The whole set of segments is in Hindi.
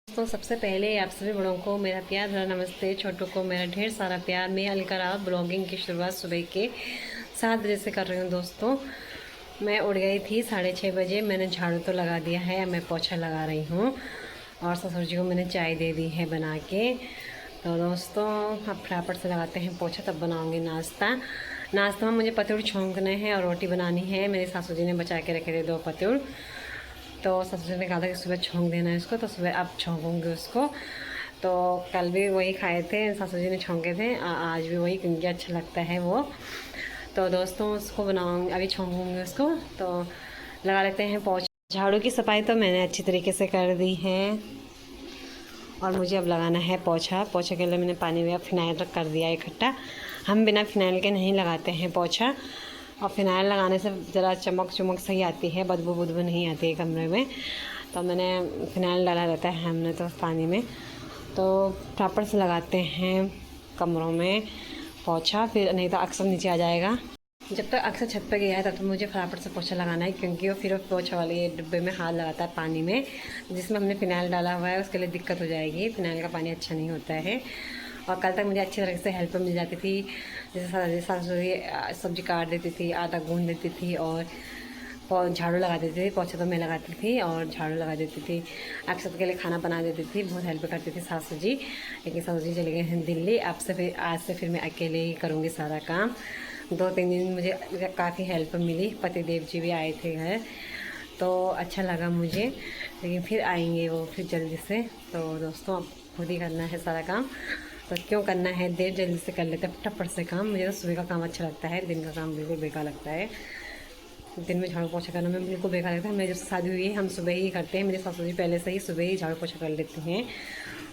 तो सबसे पहले आप सभी बड़ों को मेरा प्यार भरा नमस्ते, छोटों को मेरा ढेर सारा प्यार। मैं अलकर आप ब्लॉगिंग की शुरुआत सुबह के 7 बजे से कर रही हूँ। दोस्तों, मैं उठ गई थी 6:30 बजे। मैंने झाड़ू तो लगा दिया है, मैं पोछा लगा रही हूँ और ससुर जी को मैंने चाय दे दी है बना के। तो दोस्तों, अब फटाफट से लगाते हैं पोछा, तब बनाऊँगी नाश्ता। नाश्ता में मुझे पतुड़ छौंकने हैं और रोटी बनानी है। मेरी सासू जी ने बचा के रखे थे 2 पतुड़, तो ससुर ने कहा था कि सुबह छौंक देना है इसको, तो सुबह अब छौंकूँगी उसको। तो कल भी वही खाए थे, ससुर जी ने छौंके थे, आज भी वही, क्योंकि अच्छा लगता है वो। तो दोस्तों, उसको बनाऊँगी, अभी छौंकूँगी उसको। तो लगा लेते हैं पोछा। झाड़ू की सफाई तो मैंने अच्छी तरीके से कर दी है और मुझे अब लगाना है पोछा। पोछे के लिए मैंने पानी में फिनाइल कर दिया इकट्ठा। हम बिना फिनाइल के नहीं लगाते हैं पोछा, और फिनाइल लगाने से ज़रा चमक चमक सही आती है, बदबू बदबू नहीं आती है कमरे में। तो मैंने फिनाइल डाला रहता है हमने तो पानी में। तो प्रॉपर से लगाते हैं कमरों में पोछा, फिर नहीं तो अक्सर नीचे आ जाएगा। जब तक अक्सर छत पर गया है तब तो मुझे फटाफट से पोछा लगाना है, क्योंकि वो फिर पोछा वाले डिब्बे में हाथ लगाता है पानी में जिसमें हमने फ़िनाइल डाला हुआ है, उसके लिए दिक्कत हो जाएगी। फ़िनाइल का पानी अच्छा नहीं होता है। और कल तक मुझे अच्छी तरह से हेल्प मिल जाती थी, जैसे सासू सब्जी काट देती थी, आटा गूँध देती थी और झाड़ू लगा देती थी। पोछा तो मैं लगाती थी और झाड़ू लगा देती थी। अक्सर के लिए खाना बना देती थी, बहुत हेल्प करती थी सासू जी। लेकिन सासू जी चले गए हैं दिल्ली। आज से फिर मैं अकेले ही करूँगी सारा काम। 2-3 दिन मुझे काफ़ी हेल्प मिली, पतिदेव जी भी आए थे घर, तो अच्छा लगा मुझे। लेकिन फिर आएंगे वो फिर जल्दी से। तो दोस्तों, अब खुद ही करना है सारा काम। तो क्यों करना है, देर जल्दी से कर लेते हैं फटाफट से काम। मुझे तो सुबह का काम अच्छा लगता है, दिन का काम बिल्कुल बेकार लगता है। दिन में झाड़ू पोछा करना में बिल्कुल बेकार लगता है। मेरी जब शादी हुई है हम सुबह ही करते हैं, मेरे सासू जी पहले से ही सुबह ही झाड़ू पोछा कर लेती हैं,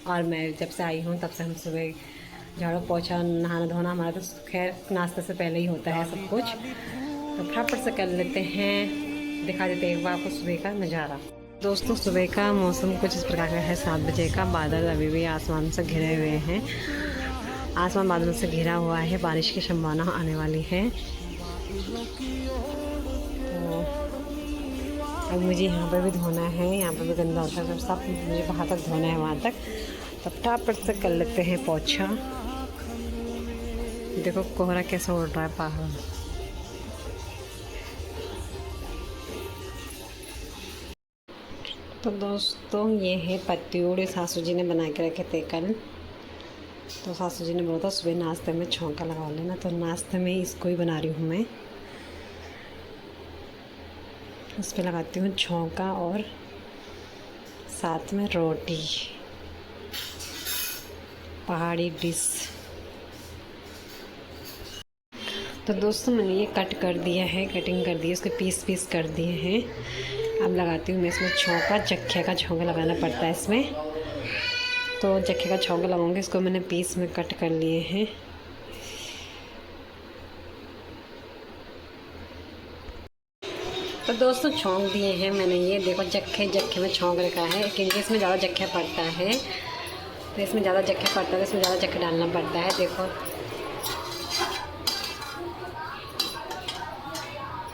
और मैं जब से आई हूँ तब से हम सुबह झाड़ू पोछा नहाना धोना हमारा तो खैर नाश्ते से पहले ही होता है सब कुछ। तो फटाफट से कर लेते हैं, दिखा देते हैं एक बार आपको सुबह का नज़ारा। दोस्तों, सुबह का मौसम कुछ इस प्रकार का है। 7 बजे का, बादल अभी भी आसमान से घिरे हुए हैं, आसमान बादलों से घिरा हुआ है, बारिश की संभावना आने वाली है। तो अब मुझे यहाँ पर भी धोना है, यहाँ पर भी गंदा होता है, सब मुझे बाहर तक धोना है वहाँ तक। तो फटाफट से कर लेते हैं पोछा। देखो कोहरा कैसा उड़ रहा है बाहर। तो दोस्तों, ये है पत्तियों सासू जी ने बना के रखे थे कल। तो सासू जी ने बोला था सुबह नाश्ते में छौंका लगा लेना, तो नाश्ते में इसको ही बना रही हूँ मैं। इस पर लगाती हूँ छौंका और साथ में रोटी, पहाड़ी डिश। तो दोस्तों, मैंने ये कट कर दिया है, कटिंग कर दी है, उसके पीस पीस कर दिए हैं। अब लगाती हूँ मैं इसमें छौंका। जख्या का छौंका लगाना पड़ता है इसमें, तो जख्या का छौंका लगाऊंगी। इसको मैंने पीस में कट कर लिए हैं। तो दोस्तों, छौंक दिए हैं मैंने, ये देखो जख्या में छौंक रखा है, क्योंकि इसमें ज़्यादा जख्या पड़ता है। तो इसमें ज़्यादा जख्या पड़ता है, तो इसमें ज़्यादा जख्या डालना पड़ता है। देखो,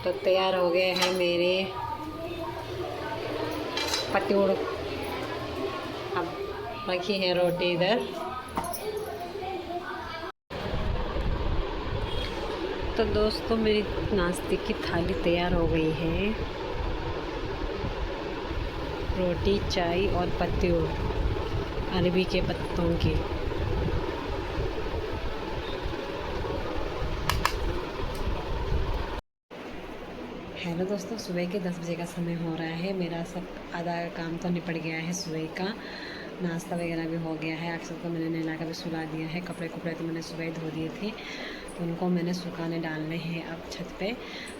तो तैयार हो गए हैं मेरे पतूड़। अब रखी है रोटी इधर। तो दोस्तों, मेरी नाश्ते की थाली तैयार हो गई है। रोटी, चाय और पत्तूड़, अरबी के पत्तों की। हेलो दोस्तों, सुबह के 10 बजे का समय हो रहा है। मेरा सब आधा काम तो निपट गया है सुबह का। नाश्ता वगैरह भी हो गया है। अक्सर को मैंने नहला कर भी सुला दिया है। कपड़े तो मैंने सुबह ही धो दिए थे, तो उनको मैंने सुखाने डालने हैं अब छत पे।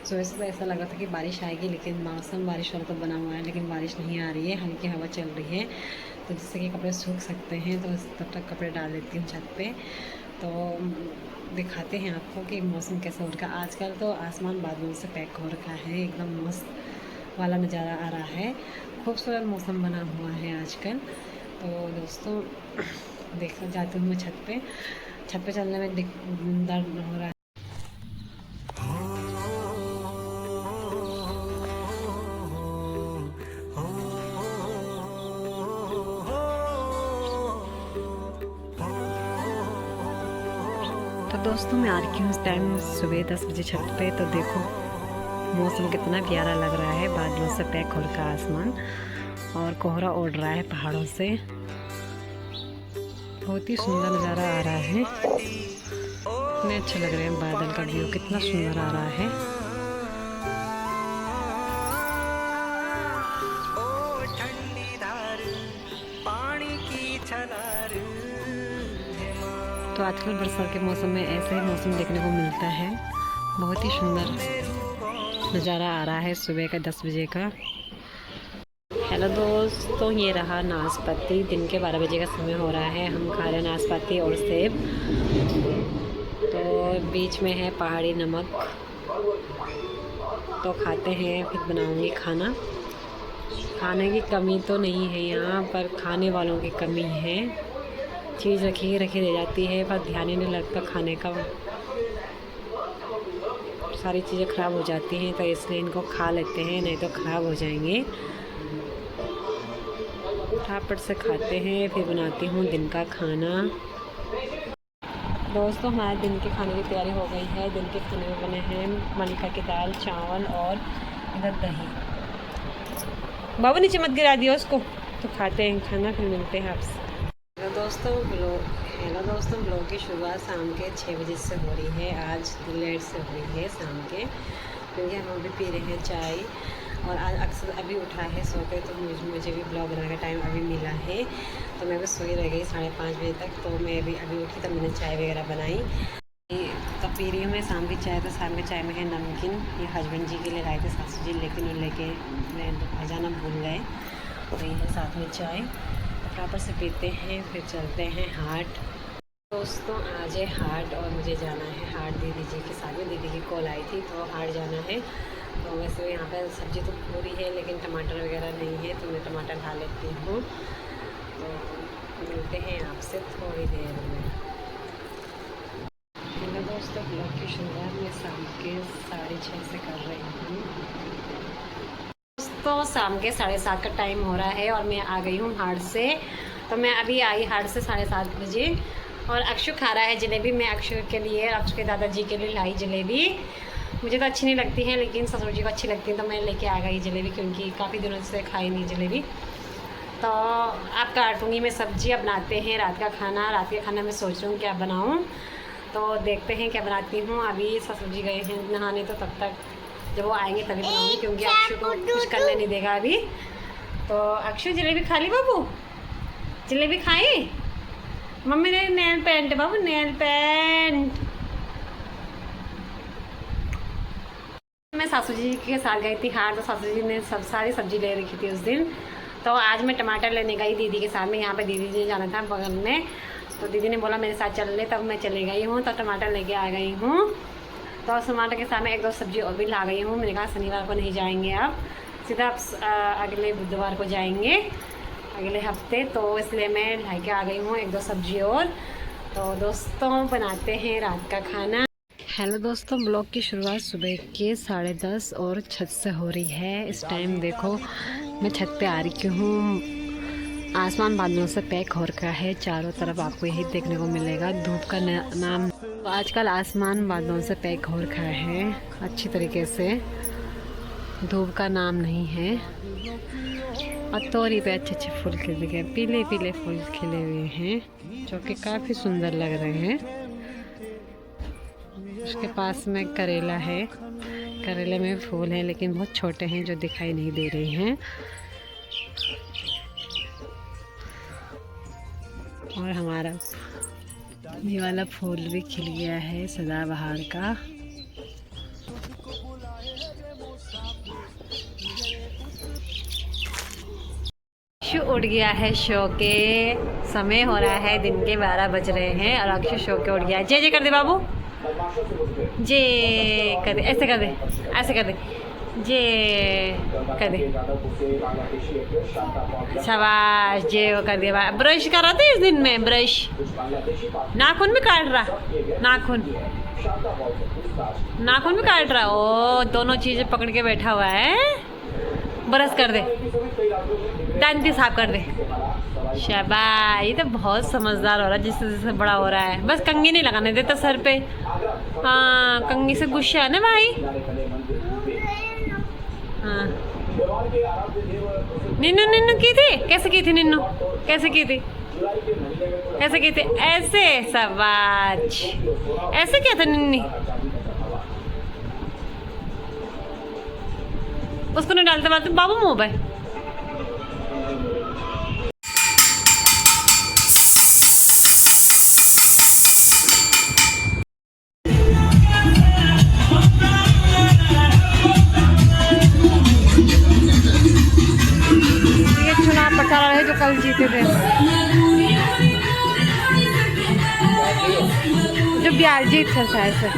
सुबह से तो ऐसा लग रहा था कि बारिश आएगी, लेकिन मौसम बारिश वाला तो बना हुआ है, लेकिन बारिश नहीं आ रही है, हल्की हवा चल रही है, तो जिससे कि कपड़े सूख सकते हैं। तो तब तक कपड़े डाल देती हूँ छत पे। तो दिखाते हैं आपको कि मौसम कैसा हो रखा है। आजकल तो आसमान बादलों से पैक हो रखा है, एकदम मस्त वाला नज़ारा आ रहा है, खूबसूरत मौसम बना हुआ है आजकल। तो दोस्तों, देख जाती हूँ मैं छत पे चलने में दर्द हो रहा है। तो दोस्तों मैं आ रही हूँ इस टाइम सुबह 10 बजे छत पे। तो देखो मौसम कितना प्यारा लग रहा है, बादलों से पैक हो रखा आसमान और कोहरा उड़ रहा है पहाड़ों से। बहुत ही सुंदर नज़ारा आ रहा है, कितने अच्छे लग रहे हैं। बादल का व्यू कितना सुंदर आ रहा है। तो आजकल बरसात के मौसम में ऐसा ही मौसम देखने को मिलता है। बहुत ही सुंदर नज़ारा आ रहा है सुबह का 10 बजे का। हेलो दोस्तों, ये रहा नाशपाती। दिन के 12 बजे का समय हो रहा है। हम खा रहे हैं नाशपाती और सेब। तो बीच में है पहाड़ी नमक, तो खाते हैं, फिर बनाऊंगी खाना। खाने की कमी तो नहीं है यहाँ पर, खाने वालों की कमी है। चीज़ रखी रह जाती है, पर ध्यान ही नहीं लगता खाने का। सारी चीज़ें ख़राब हो जाती हैं, तो इसलिए इनको खा लेते हैं, नहीं तो ख़राब हो जाएंगे। फटाफट से खाते हैं, फिर बनाती हूँ दिन का खाना। दोस्तों हमारे दिन के खाने की तैयारी हो गई है। दिन के खाने में बने हैं मलिका की दाल, चावल और इधर दही। बाबू नीचे मत गिरा दिया उसको। तो खाते हैं खाना, फिर मिलते हैं आपसे। हेलो दोस्तों, ब्लॉग की शुरुआत शाम के 6 बजे से हो रही है। आज लेट से हो रही है शाम के, क्योंकि हम अभी पी रहे हैं चाय। और आज अक्सर अभी उठा है सो के, तो मुझे भी ब्लॉग बनाने का टाइम अभी मिला है। तो मैं भी सोई रह गई 5:30 बजे तक। तो मैं अभी उठी, तब मैंने चाय वगैरह बनाई। तो पी रही हूँ मैं शाम की चाय। तो शाम के चाय में है नमकीन। ये हस्बैंड जी के लिए लाए थे सासू जी, लेकिन वो लेके मैं आ जाना भूल गए। तो ये है साथ में चाय। फटाफट से पीते हैं, फिर चलते हैं हाट। दोस्तों आज है हाट और मुझे जाना है हाट दीदी जी के साथ में। दीदी की कॉल आई थी तो हाट जाना है। तो वैसे यहाँ पर सब्ज़ी तो पूरी है, लेकिन टमाटर वगैरह नहीं है, तो मैं टमाटर ढा लेती हूँ। तो मिलते हैं आपसे थोड़ी देर में। हेलो दोस्तों, ब्लॉग की शुरुआत मैं शाम के 6:30 से कर रही हूँ। तो शाम के 7:30 का टाइम हो रहा है और मैं आ गई हूँ हाट से। तो मैं अभी आई हाट से 7:30 बजे। और अक्षु खा रहा है जलेबी। मैं अक्षु के लिए, अक्षु के दादाजी के लिए लाई जलेबी। मुझे तो अच्छी नहीं लगती है, लेकिन ससुर जी को अच्छी लगती है, तो मैं लेके आ गई जलेबी, क्योंकि काफ़ी दिनों से खाई नहीं जलेबी। तो आप काटूँगी मैं सब्जी। अब बनाते हैं रात का खाना। रात के खाना मैं सोच रही हूँ क्या बनाऊँ, तो देखते हैं क्या बनाती हूँ। अभी ससुर जी गए हैं नहाने, तो तब तक जब वो आएंगे तभी बनाऊँगी, क्योंकि अक्षु को कुछ करने नहीं देगा अभी। तो अक्षु जलेबी खा ली बाबू? जलेबी खाई? मम्मी ने नेल पेंट बाबू, नेल पेंट। मैं सासू जी के साथ गई थी हाट। तो सासू जी ने सारी सब्जी ले रखी थी उस दिन। तो आज मैं टमाटर लेने गई दीदी के साथ में। यहाँ पे दीदी जी जाना था बगल में, तो दीदी ने बोला मेरे साथ चल ले, तब मैं चली गई हूँ। तो टमाटर लेके आ गई हूँ। तो टमाटर के साथ में 1-2 सब्जी और भी ला गई हूँ। मैंने कहा शनिवार को नहीं जाएंगे, अब सीधा अगले बुधवार को जाएंगे, अगले हफ्ते। तो इसलिए मैं लेके आ गई हूँ 1-2 सब्जी और। तो दोस्तों बनाते हैं रात का खाना। हेलो दोस्तों, ब्लॉग की शुरुआत सुबह के 10:30 और छत से हो रही है। इस टाइम देखो मैं छत पे आ रही हूँ। आसमान बादलों से पैक हो रखा है चारों तरफ, आपको यही देखने को मिलेगा। धूप का नाम, आजकल आसमान बादलों से पैक हो रखा है अच्छी तरीके से, धूप का नाम नहीं है। और तोरी पे अच्छे फूल खिले गए, पीले पीले फूल खिले हुए हैं, जो कि काफ़ी सुंदर लग रहे हैं। उसके पास में करेला है, करेले में फूल हैं, लेकिन बहुत छोटे हैं, जो दिखाई नहीं दे रहे हैं। और हमारा ये वाला फूल भी खिल गया है सदाबहार का। अक्षु उठ गया है शो के। समय हो रहा है दिन के 12 बज रहे हैं और अक्षु शो के उठ गया है। जे कर दे बाबू, जे कर दे, ऐसे कर दे, ऐसे कर दे, जे कर दे, शाबाश, जे वो कर दिया। ब्रश कर रहा था इस दिन में, ब्रश नाखून भी काट रहा, नाखून भी काट रहा। ओ दोनों चीज़ें पकड़ के बैठा हुआ है। ब्रश कर दे, दांती साफ कर दे, शाबाश, ये तो बहुत समझदार हो रहा है, जिससे जैसे बड़ा हो रहा है। बस कंघी नहीं लगाने देता सर पे। हाँ, कंघी से गुस्सा है ना भाई। हाँ, निन्नू निन्नू की थी, कैसे की थी निन्नू, कैसे की थी, कैसे की थी, ऐसे। शाबाश, ऐसे क्या था निन्नी, उसको नहीं डालते बात बाबू मुँह पे। है जो कल जीते थे, जो बिहार जीत था शायद से।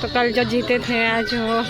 तो कल जो जीते थे आज वो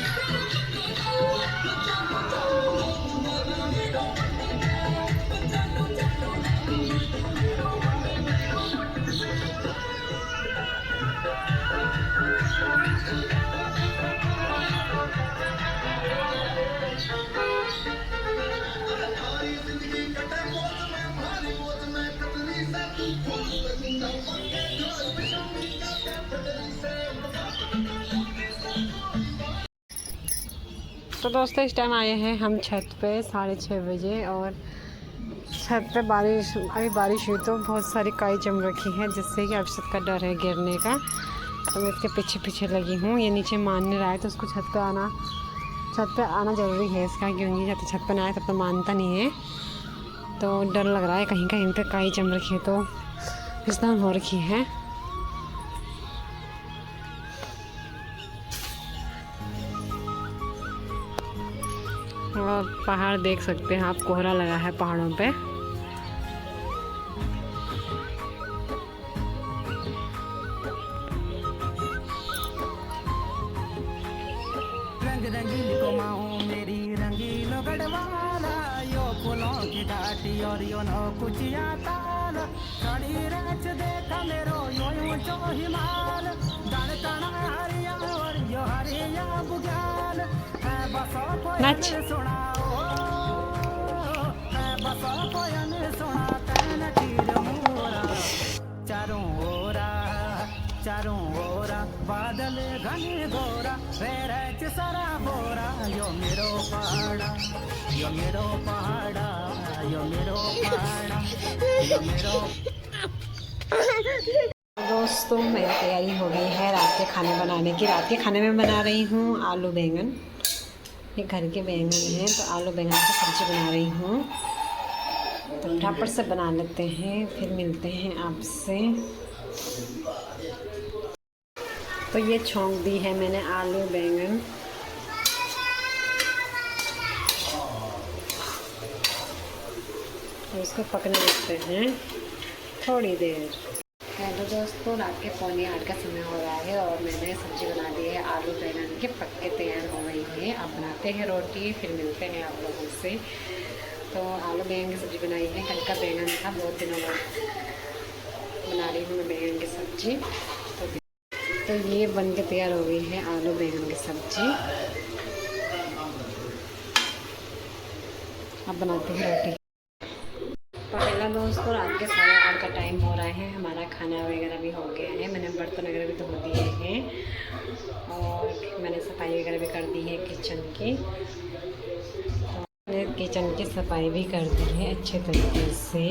तो दोस्तों इस टाइम आए हैं हम छत पे 6:30 बजे, और छत पे बारिश, अभी बारिश हुई तो बहुत सारी काई जम रखी है, जिससे कि अवसर का डर है गिरने का। तो मैं इसके पीछे पीछे लगी हूँ। ये नीचे मान नहीं रहा है, तो उसको छत पे आना ज़रूरी है इसका, क्योंकि जब तक छत पे ना आए तब तो मानता नहीं है। तो डर लग रहा है, कहीं कहीं पे काई जम रखी है, तो फिसलन हो रखी है। और पहाड़ देख सकते हैं आप, कोहरा लगा है पहाड़ों पे। रंग रंगीली को माऊं मेरी रंगीलो गढ़वाला, यो फूलों की घाटी और यो नो कुचिया ताल, खड़ी रच देखा मेरो यो ऊंचो हिमाल, दान तना हरिया और यो हरिया बुग्याल, बसो कोयन सुनाओ, बसो कोयन सुना तैन तीर मोरा, चारों ओरा बादल घने घोरा, रेरच सरा बोरा, यो मेरो पहाड़ा, यो मेरो पहाड़ा, यो मेरो पहाड़ा, यो मेरो। दोस्तों मेरी तैयारी हो गई है रात के खाने बनाने की। रात के खाने में बना रही हूँ आलू बैंगन। ये घर के बैंगन हैं, तो आलू बैंगन की सब्ज़ी बना रही हूँ। तो फटाफट से बना लेते हैं, फिर मिलते हैं आपसे। तो ये छौंक दी है मैंने आलू बैंगन। तो इसको पकने देते हैं थोड़ी देर। हेलो दोस्तों, रात के 7:45 का समय हो रहा है और मैंने सब्ज़ी बना दी है आलू बैंगन के, पक्के तैयार हो गई है। अब बनाते हैं रोटी, फिर मिलते हैं आप लोगों से। तो आलू बैंगन की सब्ज़ी बनाई है, कल का बैंगन था, बहुत दिनों बाद बना रही हूँ मैं बैंगन की सब्ज़ी। तो ये बन के तैयार हो गई है आलू बैंगन की सब्ज़ी। अब बनाते हैं रोटी। तो हेलो दोस्तों, रात के 8:30 का टाइम हो रहा है, हमारा खाना वगैरह भी हो गया है। मैंने बर्तन वगैरह भी धो दिए हैं और मैंने सफाई वगैरह भी कर दी है किचन की। तो मैंने किचन की सफाई भी कर दी है अच्छे तरीके से,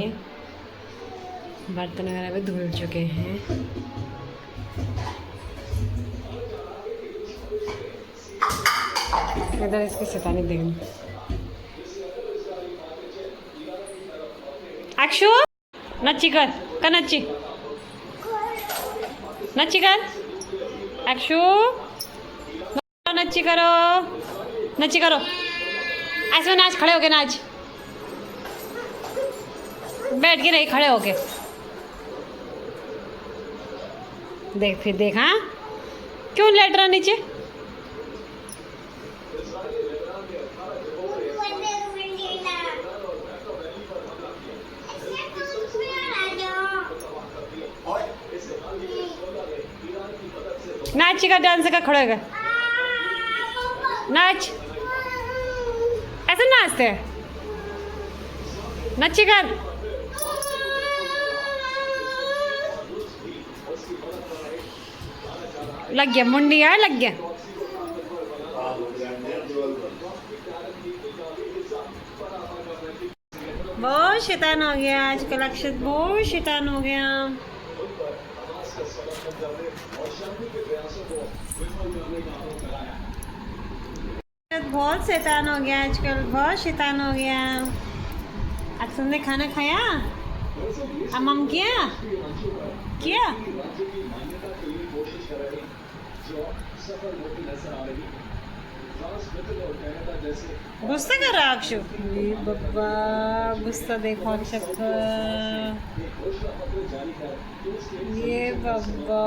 बर्तन वगैरह भी धुल चुके हैं। इधर इसकी शैतानी देख। अक्षु नच्ची कर का नच्ची कर, अक्षु नच्ची करो, ऐसे नाच, खड़े होके नाच, बैठ के नहीं, खड़े होके देख, फिर देख। हाँ, क्यों लेट रहा नीचे? नाच का डांस का खड़े होगा नाच ऐसे नाचते हैं नाची कर लग गया मुंडी है लग गया बहुत शैतान हो गया आजकल अक्षत बहुत शैतान हो गया बहुत शैतान हो गया आजकल बहुत शैतान हो गया अक्षत ने खाना खाया अमम किया किया गुस्सा कर रहा अक्षु बब्बा गुस्सा देखो अक्षत का ये बब्बा